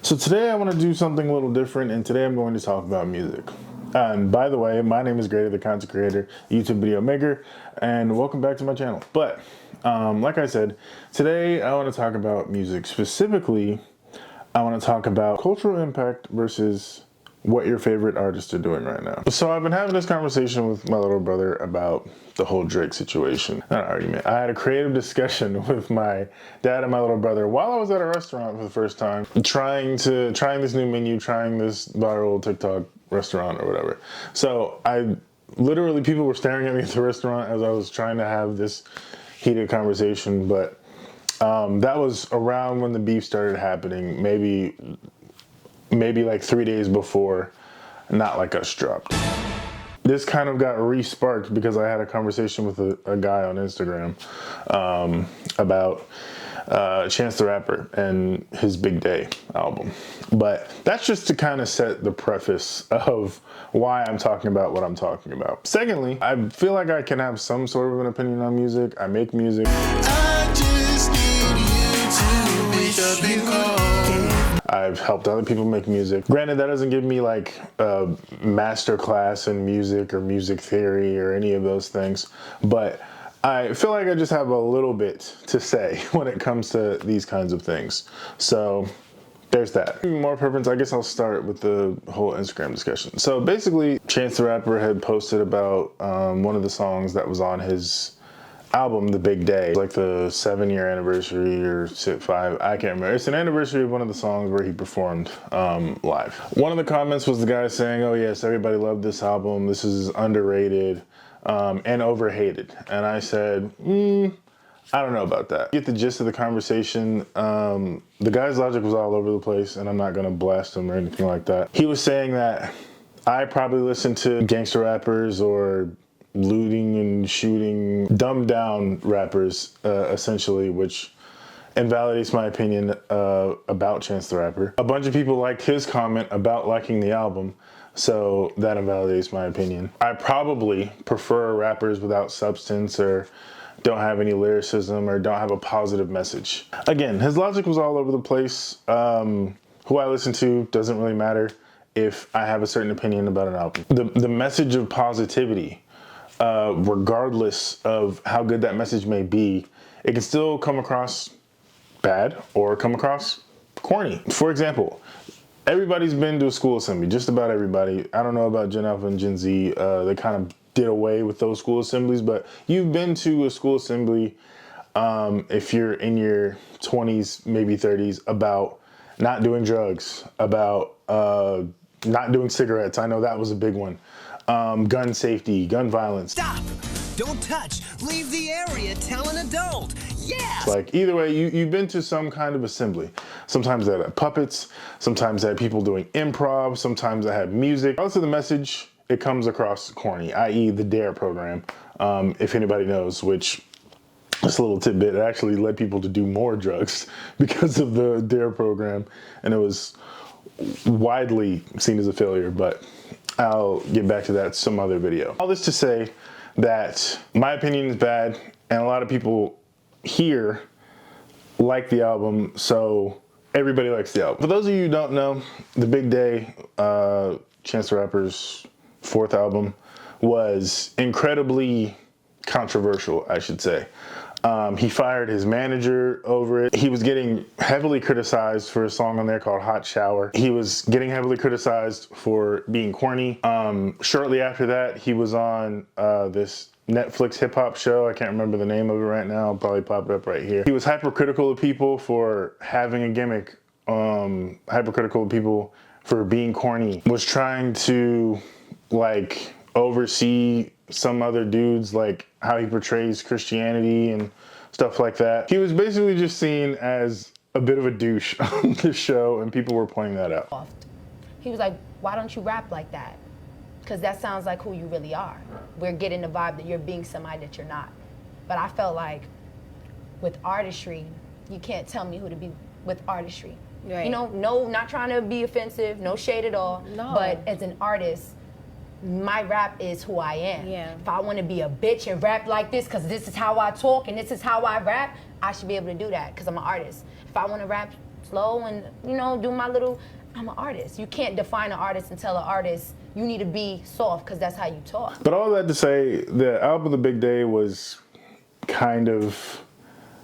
So today I want to do something a little different, and today I'm going to talk about music. And by the way, my name is Grady, the content creator, YouTube video maker, and welcome back to my channel. But like I said, today I want to talk about music. Specifically, I want to talk about cultural impact versus what your favorite artists are doing right now. So I've been having this conversation with my little brother about the whole Drake situation. Not an argument. I had a creative discussion with my dad and my little brother while I was at a restaurant for the first time, trying this new menu, trying this viral TikTok restaurant or whatever. So people were staring at me at the restaurant as I was trying to have this heated conversation, but that was around when the beef started happening, maybe like 3 days before Not Like Us dropped. This kind of got re-sparked because I had a conversation with a guy on Instagram about Chance the Rapper and his Big Day album. But that's just to kind of set the preface of why I'm talking about what I'm talking about. Secondly, I feel like I can have some sort of an opinion on music. I make music. I just need you to wish you. I've helped other people make music. Granted, that doesn't give me like a master class in music or music theory or any of those things, but I feel like I just have a little bit to say when it comes to these kinds of things. So there's that. More preference, I guess I'll start with the whole Instagram discussion. So basically, Chance the Rapper had posted about one of the songs that was on his album, The Big Day, like the 7-year anniversary or 5, I can't remember. It's an anniversary of one of the songs where he performed live. One of the comments was the guy saying, oh yes, everybody loved this album, this is underrated and overhated. And I said, I don't know about that. Get the gist of the conversation. The guy's logic was all over the place, and I'm not gonna blast him or anything like that. He was saying that I probably listen to gangster rappers or looting and shooting, dumbed down rappers, essentially, which invalidates my opinion about Chance the Rapper. A bunch of people liked his comment about liking the album, so that invalidates my opinion. I probably prefer rappers without substance or don't have any lyricism or don't have a positive message. Again, his logic was all over the place. Who I listen to doesn't really matter if I have a certain opinion about an album. The message of positivity, regardless of how good that message may be, it can still come across bad or come across corny. For example, everybody's been to a school assembly, just about everybody. I don't know about Gen Alpha and Gen Z, they kind of did away with those school assemblies, but you've been to a school assembly, if you're in your 20s, maybe 30s, about not doing drugs, about not doing cigarettes. I know that was a big one. Gun safety, gun violence. Stop! Don't touch! Leave the area! Tell an adult! Yeah! Like, either way, you've been to some kind of assembly. Sometimes they had puppets, sometimes they had people doing improv, sometimes they had music. Regardless of the message, it comes across corny, i.e. the DARE program, if anybody knows, which, just a little tidbit, it actually led people to do more drugs because of the DARE program, and it was widely seen as a failure, but I'll get back to that some other video. All this to say that my opinion is bad, and a lot of people here like the album, so everybody likes the album. For those of you who don't know, The Big Day, Chance the Rapper's 4th album, was incredibly controversial, I should say. He fired his manager over it. He was getting heavily criticized for a song on there called Hot Shower. He was getting heavily criticized for being corny. Shortly after that, he was on this Netflix hip-hop show. I can't remember the name of it right now. I'll probably pop it up right here. He was hypercritical of people for having a gimmick, hypercritical of people for being corny, was trying to like oversee some other dudes, like how he portrays Christianity and stuff like that. He was basically just seen as a bit of a douche on the show, and people were pointing that out. He was like, why don't you rap like that? Because that sounds like who you really are. We're getting the vibe that you're being somebody that you're not. But I felt like with artistry, you can't tell me who to be with artistry. Right. You know, no, not trying to be offensive, no shade at all. No. But as an artist, my rap is who I am. Yeah. If I want to be a bitch and rap like this because this is how I talk and this is how I rap, I should be able to do that because I'm an artist. If I want to rap slow and, you know, do my little, I'm an artist. You can't define an artist and tell an artist you need to be soft because that's how you talk. But all that to say, the album The Big Day was kind of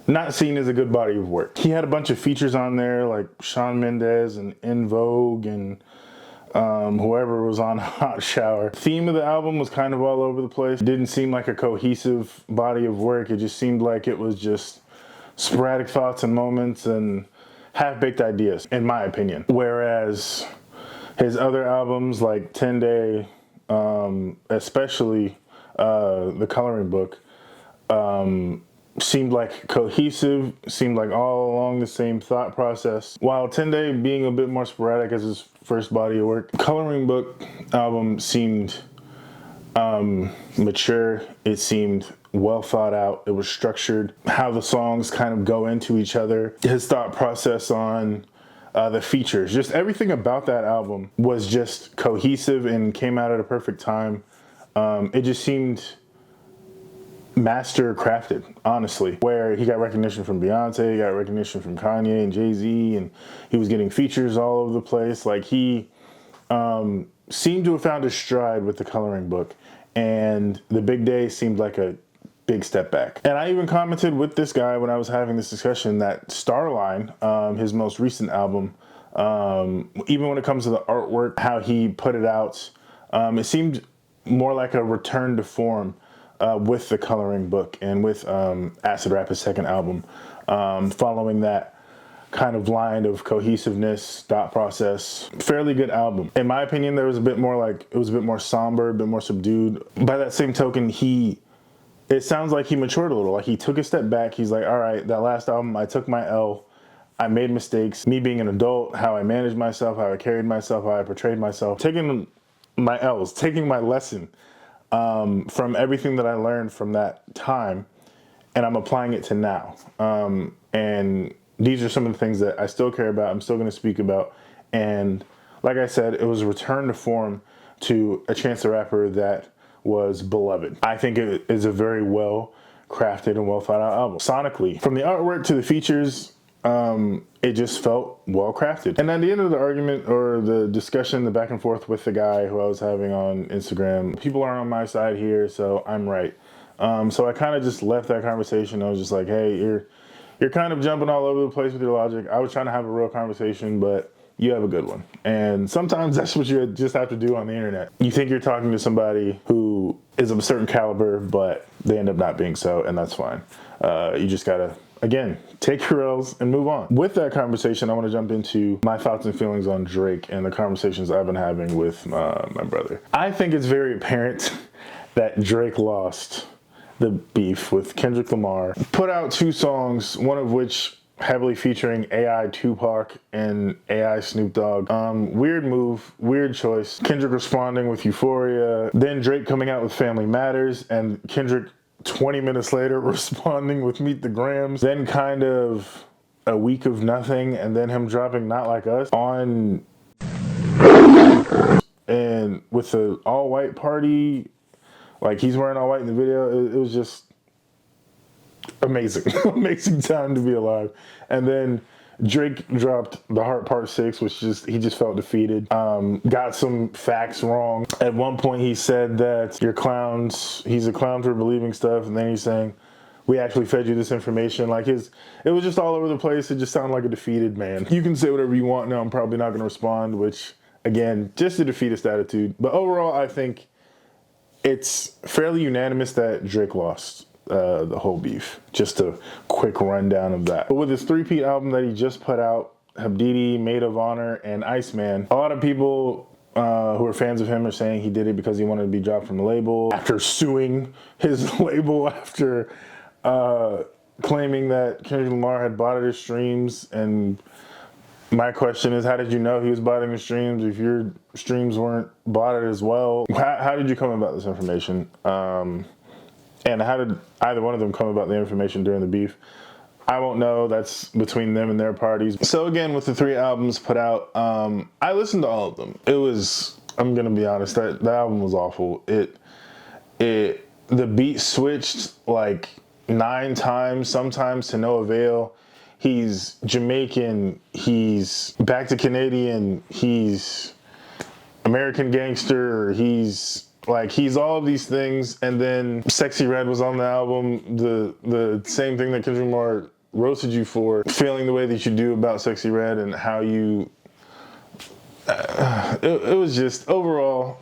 not seen as a good body of work. He had a bunch of features on there like Shawn Mendes and In Vogue and whoever was on Hot Shower. The theme of the album was kind of all over the place. It didn't seem like a cohesive body of work. It just seemed like it was just sporadic thoughts and moments and half-baked ideas, in my opinion. Whereas his other albums like 10 Day, especially The Coloring Book, seemed like cohesive, seemed like all along the same thought process. While 10 Day being a bit more sporadic as his first body of work, Coloring Book album seemed mature. It seemed well thought out. It was structured. How the songs kind of go into each other. His thought process on the features. Just everything about that album was just cohesive and came out at a perfect time. It just seemed master crafted, honestly, where he got recognition from Beyonce, he got recognition from Kanye and Jay-Z, and he was getting features all over the place. Like, he seemed to have found his stride with The Coloring Book, and The Big Day seemed like a big step back. And I even commented with this guy when I was having this discussion that Starline, his most recent album, even when it comes to the artwork, how he put it out, it seemed more like a return to form with The Coloring Book and with Acid Rap, his second album, following that kind of line of cohesiveness, thought process. Fairly good album. In my opinion, there was a bit more like, it was a bit more somber, a bit more subdued. By that same token, it sounds like he matured a little. Like, he took a step back. He's like, all right, that last album, I took my L. I made mistakes. Me being an adult, how I managed myself, how I carried myself, how I portrayed myself. Taking my L's, taking my lesson from everything that I learned from that time, and I'm applying it to now. And these are some of the things that I still care about, I'm still going to speak about. And like I said, it was a return to form to a Chance the Rapper that was beloved. I think it is a very well crafted and well thought out album. Sonically, from the artwork to the features, it just felt well crafted. And at the end of the argument or the discussion, the back and forth with the guy who I was having on Instagram, people are on my side here, so I'm right. So I kind of just left that conversation. I was just like, hey, you're kind of jumping all over the place with your logic. I was trying to have a real conversation, but you have a good one. And sometimes that's what you just have to do on the internet. You think you're talking to somebody who is of a certain caliber, but they end up not being so, and that's fine. You just gotta, again, take your L's and move on. With that conversation, I want to jump into my thoughts and feelings on Drake and the conversations I've been having with my brother. I think it's very apparent that Drake lost the beef with Kendrick Lamar. Put out 2 songs, one of which heavily featuring AI Tupac and AI Snoop Dogg. Weird move, weird choice. Kendrick responding with Euphoria, then Drake coming out with Family Matters, and Kendrick 20 minutes later responding with Meet the Grams, then kind of a week of nothing, and then him dropping Not Like Us on, and with the all-white party, like he's wearing all white in the video. It was just amazing. Amazing time to be alive. And then Drake dropped The Heart Part 6, which he just felt defeated. Got some facts wrong. At one point he said that you're clowns, he's a clown for believing stuff, and then he's saying, we actually fed you this information. Like it was just all over the place. It just sounded like a defeated man. You can say whatever you want now, I'm probably not gonna respond, which again, just a defeatist attitude. But overall, I think it's fairly unanimous that Drake lost the whole beef. Just a quick rundown of that. But with his 3-peat album that he just put out, Habdidi, Maid of Honor, and Iceman, a lot of people who are fans of him are saying he did it because he wanted to be dropped from the label after suing his label after claiming that Kendrick Lamar had bought his streams. And my question is, how did you know he was botting the streams if your streams weren't bought as well? How did you come about this information? And how did either one of them come about the information during the beef? I won't know. That's between them and their parties. So again, with the 3 albums put out, I listened to all of them. It was, I'm gonna be honest, that album was awful. The beat switched like 9 times, sometimes to no avail. he's Jamaican, he's back to Canadian, he's American gangster, he's all of these things. And then Sexy Red was on the album, the same thing that Kendrick Lamar roasted you for, feeling the way that you do about Sexy Red and how you it was just overall,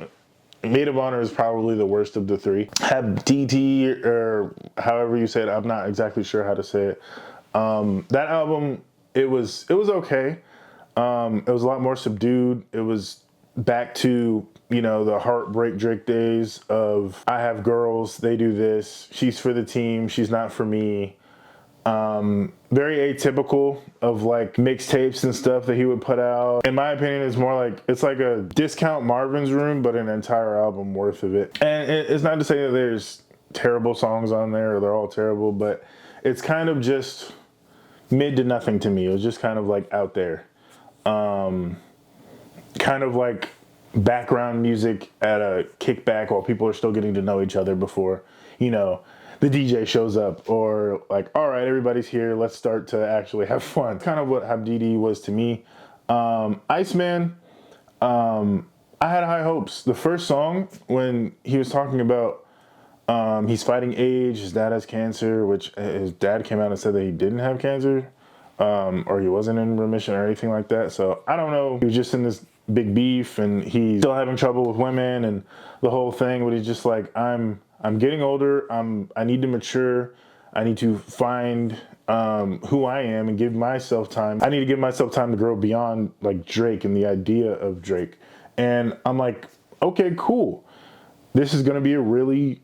Maid of Honor is probably the worst of the three. Had DT, or however you say it, I'm not exactly sure how to say it. That album, it was okay. It was a lot more subdued. It was back to, the heartbreak Drake days of, I have girls, they do this, she's for the team, she's not for me. Very atypical of like mixtapes and stuff that he would put out. In my opinion, it's more like, it's like a discount Marvin's Room, but an entire album worth of it. And it's not to say that there's terrible songs on there or they're all terrible, but it's kind of just mid to nothing to me. It was just kind of like out there. Kind of like background music at a kickback while people are still getting to know each other before, the DJ shows up, or like, all right, everybody's here, let's start to actually have fun. Kind of what Habdidi was to me. Iceman, I had high hopes. The first song, when he was talking about he's fighting AIDS, his dad has cancer, which his dad came out and said that he didn't have cancer, or he wasn't in remission or anything like that. So I don't know. He was just in this big beef and he's still having trouble with women and the whole thing, but he's just like, I'm getting older. I need to mature. I need to find who I am and give myself time. I need to give myself time to grow beyond like Drake and the idea of Drake. And I'm like, okay, cool. This is going to be a really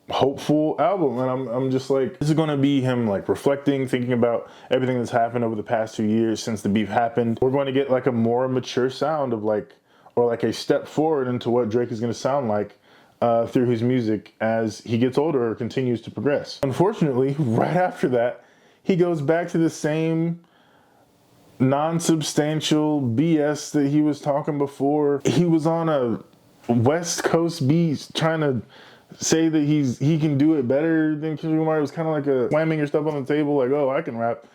hopeful album. And I'm just like, this is going to be him like reflecting, thinking about everything that's happened over the past 2 years since the beef happened. We're going to get like a more mature sound of like, or like a step forward into what Drake is going to sound like through his music as he gets older or continues to progress. Unfortunately, right after that, he goes back to the same non-substantial BS that he was talking before. He was on a West Coast beat trying to say that he can do it better than Kendrick Lamar. It was kind of like a slamming your stuff on the table, like, oh, I can rap.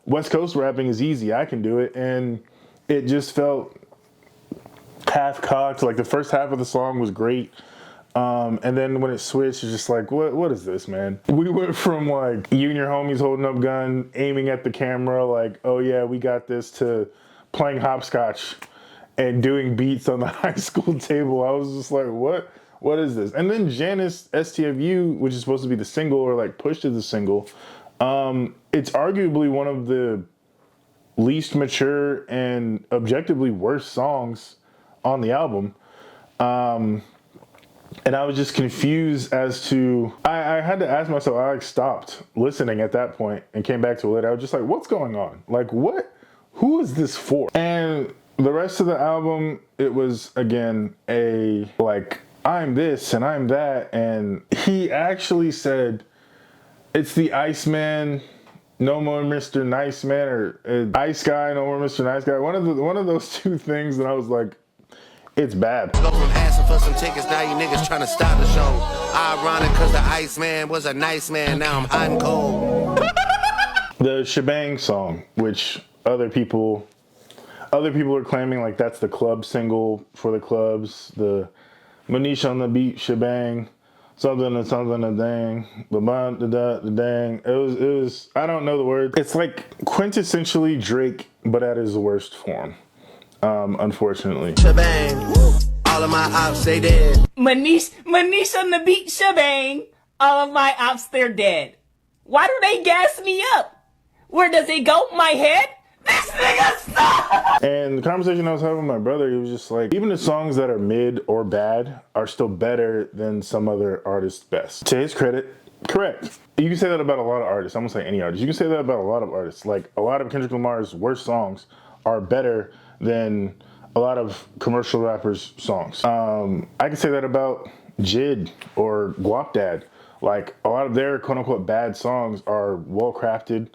West Coast rapping is easy, I can do it. And it just felt half-cocked. Like the first half of the song was great. And then when it switched, it's just like, what is this, man? We went from like, you and your homies holding up gun, aiming at the camera, like, oh yeah, we got this, to playing hopscotch and doing beats on the high school table. I was just like, what is this? And then Janice STFU, which is supposed to be the single, or like pushed as the single, it's arguably one of the least mature and objectively worst songs on the album. And I was just confused as to, I had to ask myself, I like stopped listening at that point and came back to it later. I was just like, what's going on? Like, who is this for? And the rest of the album, it was again like, I'm this and I'm that. And he actually said, it's the Iceman, no more Mr. Nice Man, or Ice Guy, no more Mr. Nice Guy. One of those two things, and I was like, it's bad. Go from asking for some tickets, now you niggas trying to stop the show. Ironic, cause the Iceman was a nice man, now I'm hot and cold. The Shebang song, which other people are claiming like that's the club single for the clubs. The Manish on the beat, Shebang, something and something a dang, the dang. It was. I don't know the words. It's like quintessentially Drake, but at his worst form. Unfortunately. Shebang, all of my ops, they dead. Manish on the beat, shebang. All of my ops, they're dead. Why do they gas me up? Where does it go? My head? This nigga sucks! And the conversation I was having with my brother, he was just like, even the songs that are mid or bad are still better than some other artists' best. To his credit, correct. You can say that about a lot of artists. I'm gonna say any artist. You can say that about a lot of artists. Like, a lot of Kendrick Lamar's worst songs are better than a lot of commercial rappers' songs. I can say that about Jid or Guap Dad. Like, a lot of their quote-unquote bad songs are well-crafted,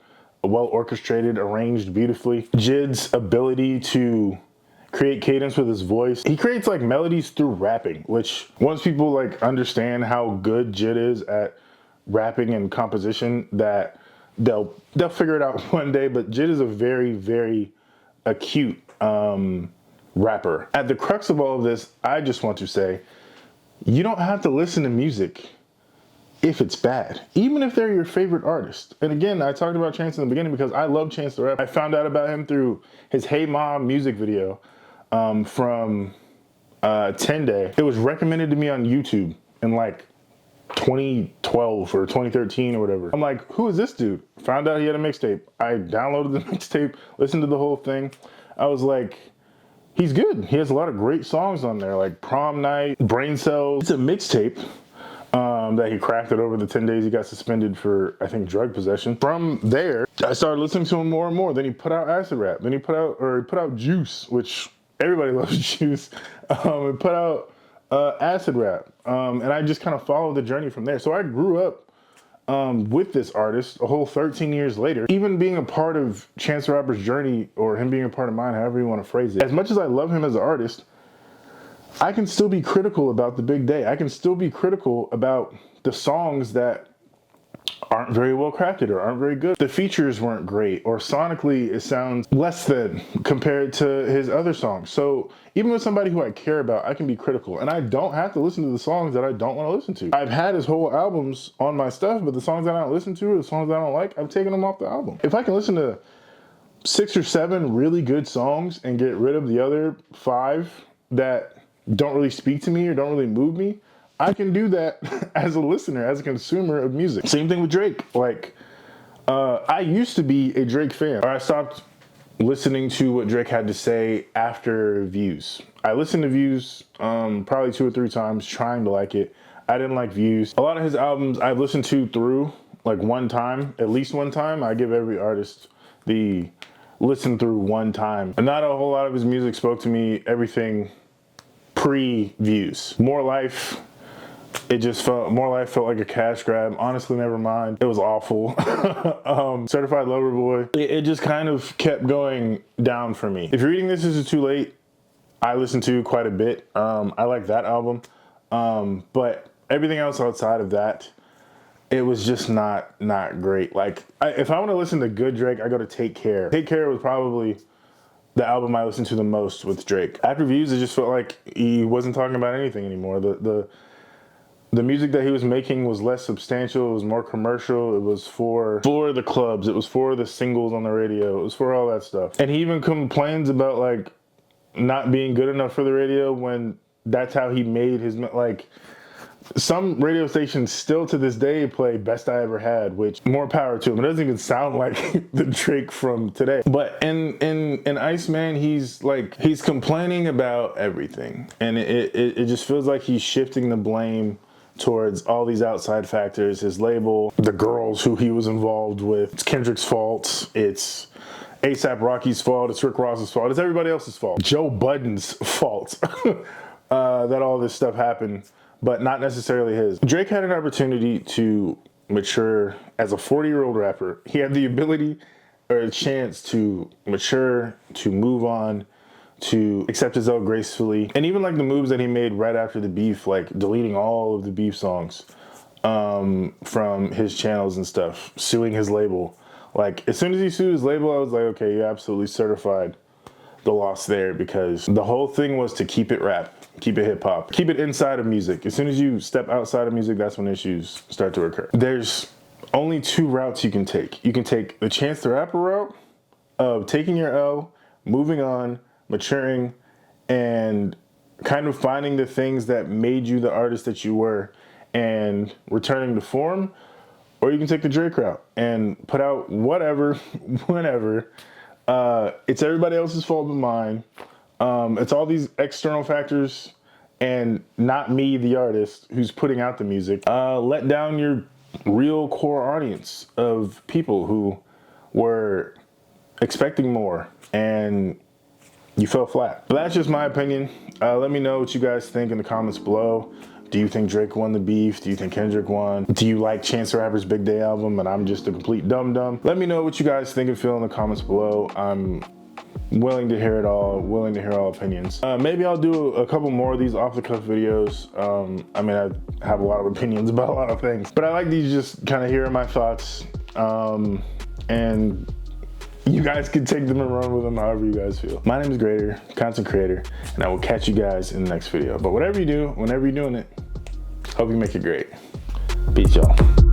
well-orchestrated, arranged beautifully. Jid's ability to create cadence with his voice. He creates like melodies through rapping, which once people like understand how good Jid is at rapping and composition, that they'll figure it out one day. But Jid is a very, very acute rapper. At the crux of all of this, I just want to say, you don't have to listen to music if it's bad, even if they're your favorite artist. And again, I talked about Chance in the beginning because I love Chance the Rapper. I found out about him through his Hey Mom music video from 10 Day. It was recommended to me on YouTube in like 2012 or 2013 or whatever. I'm like, who is this dude? Found out he had a mixtape. I downloaded the mixtape, listened to the whole thing. I was like, he's good. He has a lot of great songs on there, like Prom Night, Brain Cells. It's a mixtape that he crafted over the 10 days he got suspended for, I think, drug possession. From there, I started listening to him more and more. Then he put out Acid Rap. Then he put out Juice, which everybody loves Juice. He put out Acid Rap. And I just kind of followed the journey from there. So I grew up with this artist a whole 13 years later. Even being a part of Chance the Rapper's journey, or him being a part of mine, however you want to phrase it. As much as I love him as an artist, I can still be critical about the big day. I can still be critical about the songs that aren't very well crafted or aren't very good. The features weren't great, or sonically it sounds less than compared to his other songs. So even with somebody who I care about, I can be critical, and I don't have to listen to the songs that I don't want to listen to. I've had his whole albums on my stuff, but the songs that I don't listen to or the songs that I don't like, I've taken them off the album. If I can listen to 6 or 7 really good songs and get rid of the other 5 that don't really speak to me or don't really move me, I can do that as a listener, as a consumer of music. Same thing with Drake. Like, I used to be a Drake fan. I stopped listening to what Drake had to say after Views. I listened to Views probably 2 or 3 times, trying to like it. I didn't like Views. A lot of his albums I've listened to through like one time, at least one time. I give every artist the listen through one time. And not a whole lot of his music spoke to me. Everything pre-Views. More Life felt like a cash grab. Honestly, never mind. It was awful. Certified Lover Boy. It just kind of kept going down for me. If you're reading This Is Too Late, I listened to quite a bit. I like that album. But everything else outside of that, it was just not great. Like, if I want to listen to good Drake, I go to Take Care. Take Care was probably the album I listened to the most with Drake. After Views, it just felt like he wasn't talking about anything anymore. The music that he was making was less substantial. It was more commercial. It was for the clubs. It was for the singles on the radio. It was for all that stuff. And he even complains about like not being good enough for the radio when that's how he made his, like, some radio stations still to this day play Best I Ever Had, which more power to him. It doesn't even sound like the Drake from today. But in Iceman, he's complaining about everything. And it just feels like he's shifting the blame towards all these outside factors, his label, the girls who he was involved with. It's Kendrick's fault. It's A$AP Rocky's fault. It's Rick Ross's fault. It's everybody else's fault. Joe Budden's fault that all this stuff happened, but not necessarily his. Drake had an opportunity to mature as a 40-year-old rapper. He had the ability or a chance to mature, to move on, to accept his L gracefully. And even like the moves that he made right after the beef, like deleting all of the beef songs from his channels and stuff, suing his label. Like, as soon as he sued his label, I was like, okay, you absolutely certified the loss there, because the whole thing was to keep it rap, keep it hip hop, keep it inside of music. As soon as you step outside of music, that's when issues start to occur. There's only 2 routes you can take. You can take the Chance the Rapper route of taking your L, moving on, maturing, and kind of finding the things that made you the artist that you were and returning to form. Or you can take the Drake route and put out whatever, whenever. It's everybody else's fault but mine. It's all these external factors and not me, the artist, who's putting out the music. Let down your real core audience of people who were expecting more and you fell flat. But that's just my opinion. Let me know what you guys think in the comments below. Do you think Drake won the beef? Do you think Kendrick won? Do you like Chance the Rapper's Big Day album and I'm just a complete dum-dum? Let me know what you guys think and feel in the comments below. I'm willing to hear it all, willing to hear all opinions. Maybe I'll do a couple more of these off-the-cuff videos. I mean, I have a lot of opinions about a lot of things, but I like these, just kind of hearing my thoughts And you guys can take them and run with them however you guys feel. My name is Grader, content creator, and I will catch you guys in the next video. But whatever you do, whenever you're doing it, hope you make it great. Peace, y'all.